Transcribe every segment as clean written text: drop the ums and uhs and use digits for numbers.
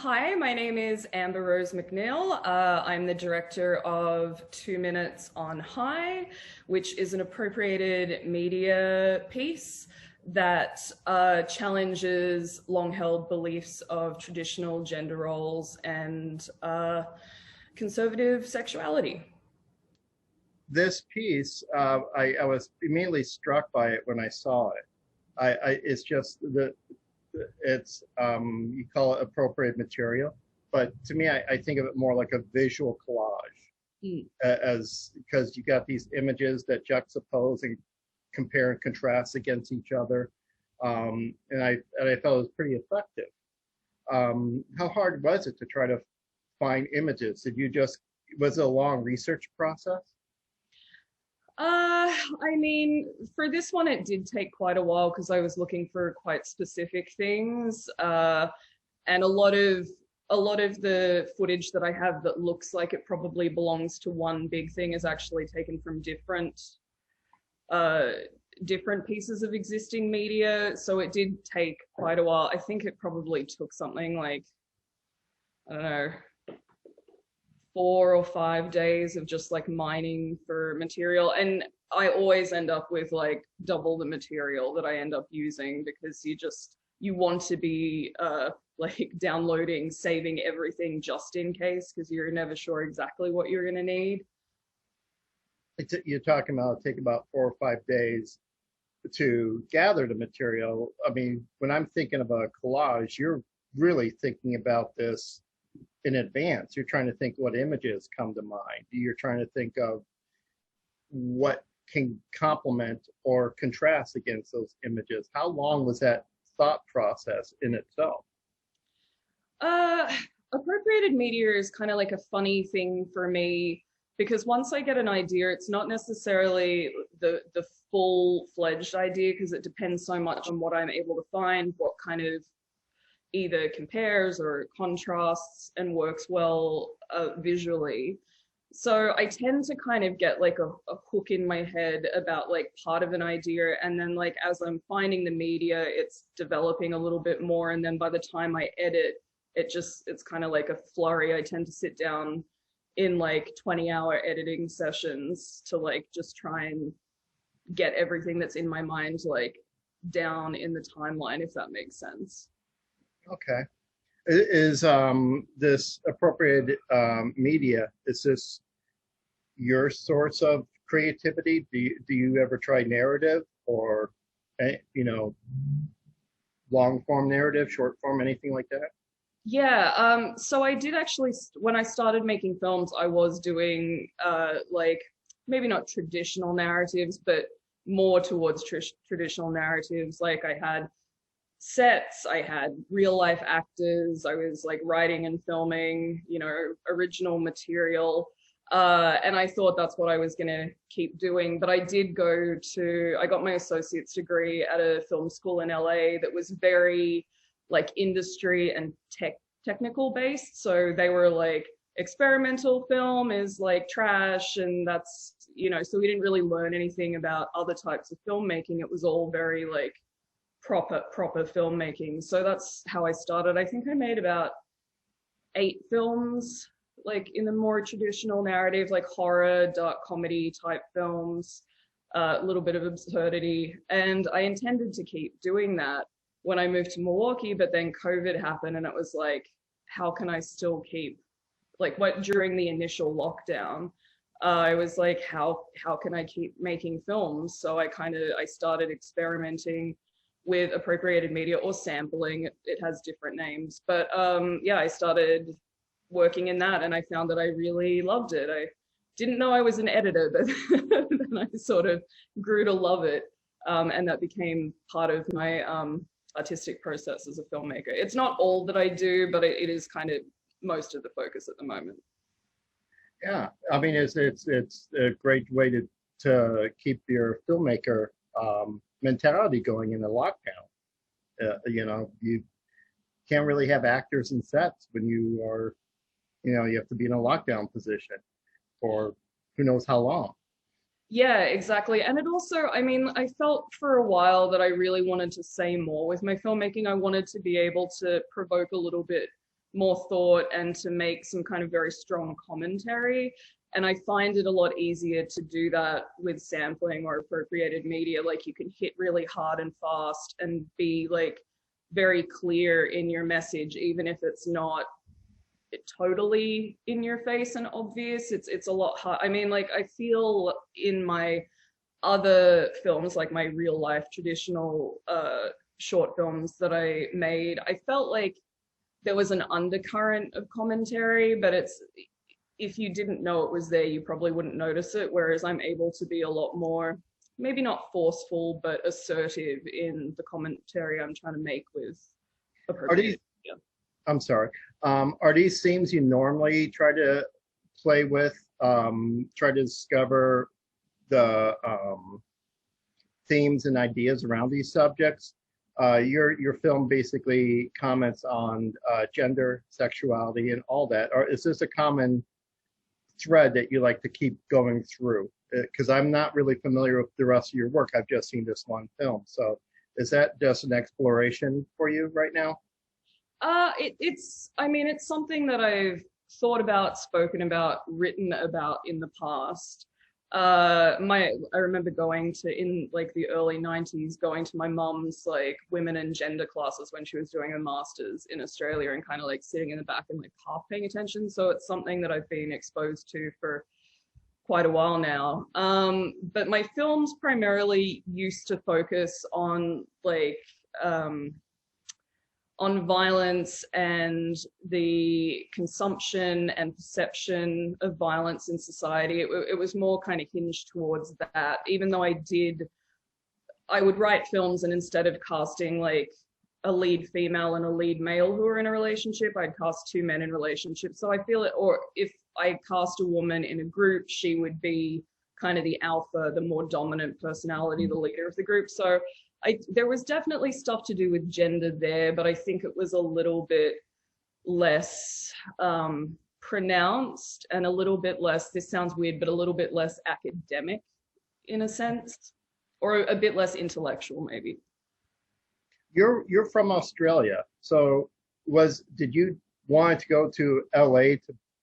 Hi, my name is Amber Rose McNeill. I'm the director of 2 Minutes on High, which is an appropriated media piece that challenges long-held beliefs of traditional gender roles and conservative sexuality. This piece, I was immediately struck by it when I saw it. It's just you call it appropriate material, but to me, I think of it more like a visual collage, Mm. as because you got these images that juxtapose and compare and contrast against each other, and I thought it was pretty effective. How hard was it to try to find images? Was it a long research process? I mean, for this one, it did take quite a while because I was looking for quite specific things. And a lot of the footage that I have that looks like it probably belongs to one big thing is actually taken from uh, different pieces of existing media. So it did take quite a while. I think it probably took something like, I don't know, 4 or 5 days of just like mining for material. And I always end up with like double the material that I end up using because you want to be like downloading, saving everything just in case because you're never sure exactly what you're gonna need. You're talking about take about 4 or 5 days to gather the material. I mean, when I'm thinking of a collage, you're really thinking about this in advance. You're trying to think what images come to mind. You're trying to think of what can complement or contrast against those images. How long was that thought process in itself? Uh, Appropriated media is kind of like a funny thing for me because once I get an idea, it's not necessarily the full-fledged idea because it depends so much on what I'm able to find, what kind of either compares or contrasts and works well visually. So I tend to kind of get like a hook in my head about like part of an idea, and then like as I'm finding the media, it's developing a little bit more, and then by the time I edit, it's kind of like a flurry. I tend to sit down in like 20-hour editing sessions to like just try and get everything that's in my mind like down in the timeline, if that makes sense. Okay. Is this appropriate media, is this your source of creativity? Do you ever try narrative or, you know, long form narrative, short form, anything like that? Yeah, so I did actually, when I started making films, I was doing like maybe not traditional narratives, but more towards traditional narratives. Like I had sets, I had real life actors, I was like writing and filming, original material. And I thought that's what I was gonna keep doing. But I got my associate's degree at a film school in LA that was very like industry and technical based. So they were like, experimental film is like trash, and so we didn't really learn anything about other types of filmmaking. It was all very like proper filmmaking. So that's how I started. I think I made about 8 films, like in the more traditional narrative, like horror, dark comedy type films, a little bit of absurdity. And I intended to keep doing that when I moved to Milwaukee, but then COVID happened and it was like, how can I still keep like what during the initial lockdown? I was like, how can I keep making films? So I started experimenting with appropriated media or sampling. It has different names, but yeah, I started working in that, and I found that I really loved it. I didn't know I was an editor, but then I sort of grew to love it, and that became part of my artistic process as a filmmaker. It's not all that I do, but it is kind of most of the focus at the moment. Yeah, I mean, it's a great way to keep your filmmaker mentality going in a lockdown. You can't really have actors and sets when you have to be in a lockdown position for who knows how long. Yeah, exactly. And it also, I mean, I felt for a while that I really wanted to say more with my filmmaking. I wanted to be able to provoke a little bit more thought and to make some kind of very strong commentary. And I find it a lot easier to do that with sampling or appropriated media. Like you can hit really hard and fast and be like very clear in your message, even if it's not totally in your face and obvious. It's a lot hard. I mean, like I feel in my other films, like my real life traditional short films that I made, I felt like there was an undercurrent of commentary, but it's, if you didn't know it was there, you probably wouldn't notice it. Whereas I'm able to be a lot more, maybe not forceful, but assertive in the commentary I'm trying to make with appropriate. I'm sorry. Are these themes you normally try to play with, try to discover the themes and ideas around these subjects? Your film basically comments on gender, sexuality, and all that. Or is this a common thread that you like to keep going through? Because I'm not really familiar with the rest of your work. I've just seen this one film. So is that just an exploration for you right now? I mean, it's something that I've thought about, spoken about, written about in the past. I remember going to, in like the early 90s, going to my mum's like women and gender classes when she was doing a master's in Australia, and kind of like sitting in the back and like half paying attention. So it's something that I've been exposed to for quite a while now. But my films primarily used to focus on like on violence and the consumption and perception of violence in society. It was more kind of hinged towards that, even though I would write films, and instead of casting like a lead female and a lead male who are in a relationship, I'd cast two men in relationships. So I feel it, or if I cast a woman in a group, she would be kind of the alpha, the more dominant personality, the leader of the group. So there was definitely stuff to do with gender there, but I think it was a little bit less pronounced and a little bit less, this sounds weird, but a little bit less academic in a sense, or a bit less intellectual maybe. You're from Australia, so did you want to go to LA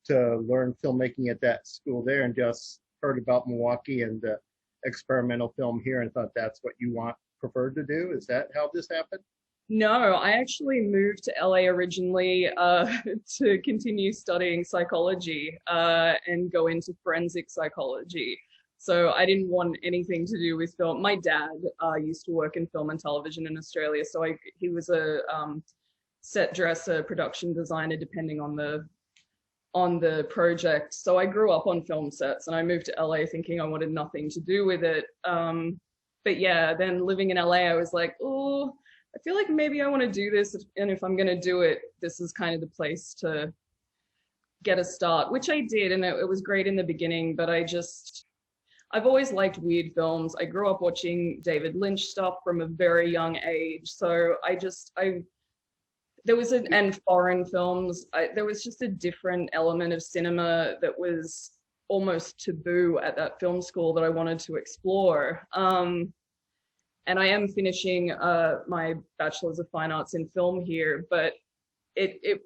to learn filmmaking at that school there, and just heard about Milwaukee and the experimental film here and thought that's what you preferred to do? Is that how this happened? No, I actually moved to LA originally to continue studying psychology and go into forensic psychology. So I didn't want anything to do with film. My dad used to work in film and television in Australia, so he was a set dresser, production designer, depending on the project. So I grew up on film sets, and I moved to LA thinking I wanted nothing to do with it. But yeah, then living in LA, I was like, oh, I feel like maybe I want to do this. And if I'm going to do it, this is kind of the place to get a start, which I did. And it was great in the beginning, but I've always liked weird films. I grew up watching David Lynch stuff from a very young age. So and foreign films, there was just a different element of cinema that was almost taboo at that film school that I wanted to explore. And I am finishing my Bachelor's of Fine Arts in film here, but it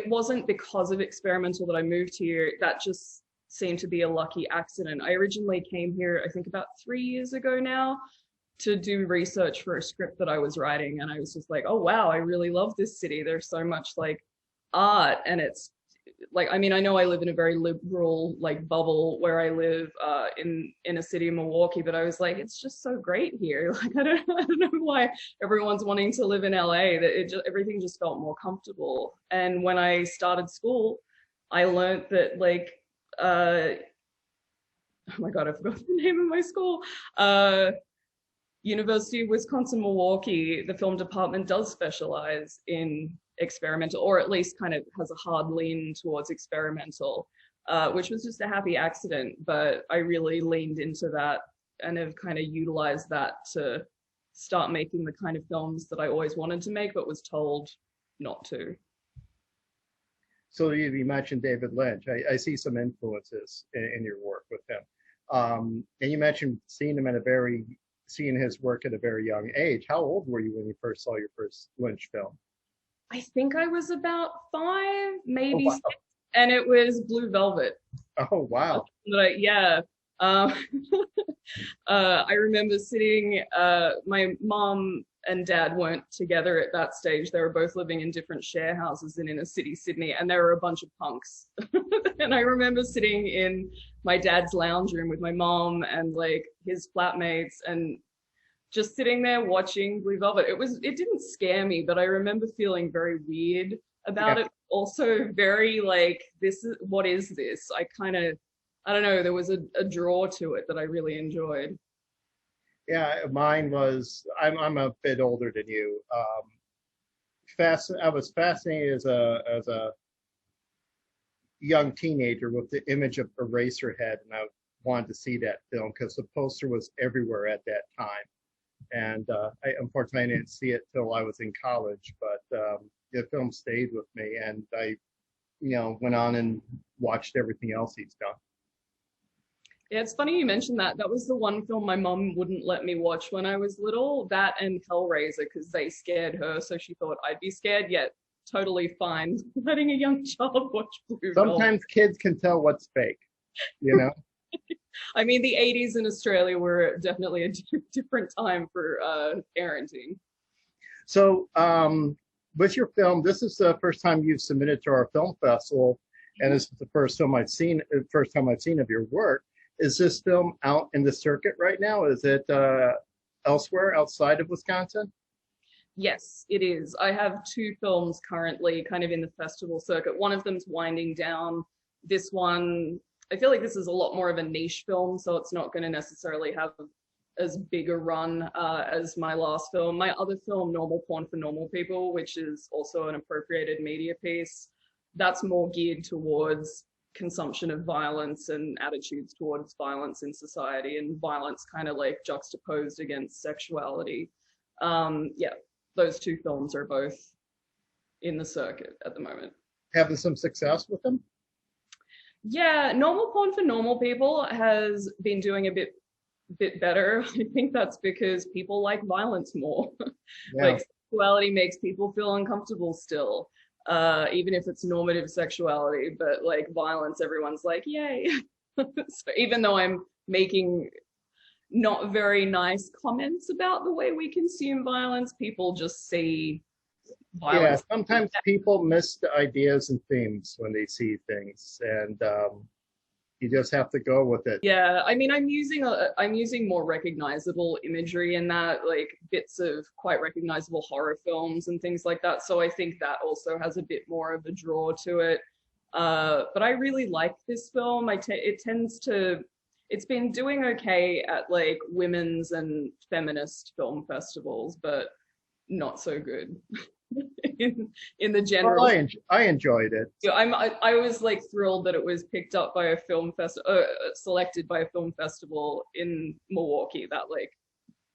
wasn't because of experimental that I moved here. That just seemed to be a lucky accident. I originally came here, I think about 3 years ago now, to do research for a script that I was writing. And I was just like, oh, wow, I really love this city. There's so much like art, and it's like, I mean, I know I live in a very liberal like bubble where I live in a city of Milwaukee, but I was like, it's just so great here. Like, I don't know why everyone's wanting to live in LA. That everything just felt more comfortable. And when I started school, I learned that like, oh my God, I forgot the name of my school. University of Wisconsin-Milwaukee, the film department does specialize in experimental, or at least kind of has a hard lean towards experimental, which was just a happy accident, but I really leaned into that and have kind of utilized that to start making the kind of films that I always wanted to make, but was told not to. So you mentioned David Lynch. I see some influences in your work with him. And you mentioned seeing his work at a very young age. How old were you when you first saw your first Lynch film? I think I was about 5, Oh, maybe wow. 6, and it was Blue Velvet. Oh, wow. Yeah. Um, I remember sitting, my mom and dad weren't together at that stage. They were both living in different share houses in inner city Sydney, and there were a bunch of punks. And I remember sitting in my dad's lounge room with my mom and like his flatmates and just sitting there watching Blue Velvet. It didn't scare me, but I remember feeling very weird about Yeah. it. Also very like, what is this? I don't know, there was a draw to it that I really enjoyed. Yeah, mine was, I'm a bit older than you. I was fascinated as a young teenager with the image of Eraserhead, and I wanted to see that film because the poster was everywhere at that time. And unfortunately, I didn't see it till I was in college, but the film stayed with me, and I, went on and watched everything else he's done. Yeah, it's funny you mentioned that. That was the one film my mom wouldn't let me watch when I was little, that and Hellraiser, because they scared her, so she thought I'd be scared, yet totally fine letting a young child watch Blue Velvet. Sometimes kids can tell what's fake, you know? I mean, the 80s in Australia were definitely a different time for parenting. So, with your film, this is the first time you've submitted to our film festival, and this is the first time I've seen of your work. Is this film out in the circuit right now? Is it elsewhere outside of Wisconsin? Yes, it is. I have 2 films currently kind of in the festival circuit. One of them's winding down. This one, I feel like this is a lot more of a niche film, so it's not going to necessarily have as big a run as my last film. My other film, Normal Porn for Normal People, which is also an appropriated media piece, that's more geared towards consumption of violence and attitudes towards violence in society, and violence kind of like juxtaposed against sexuality. Yeah, those 2 films are both in the circuit at the moment. Having some success with them? Yeah, Normal Porn for Normal People has been doing a bit better. I think that's because people like violence more. Yeah. Like sexuality makes people feel uncomfortable still, even if it's normative sexuality, but like violence, everyone's like, yay. So even though I'm making not very nice comments about the way we consume violence, people just see Yeah, violence. sometimes people miss the ideas and themes when they see things, and you just have to go with it. Yeah, I mean, I'm using more recognizable imagery in that, like bits of quite recognizable horror films and things like that. So I think that also has a bit more of a draw to it. But I really like this film. It's been doing okay at like women's and feminist film festivals, but not so good in the general. Well, I enjoyed it. Yeah, I was like thrilled that it was picked up by a film selected by a film festival in Milwaukee. That like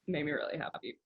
made me really happy.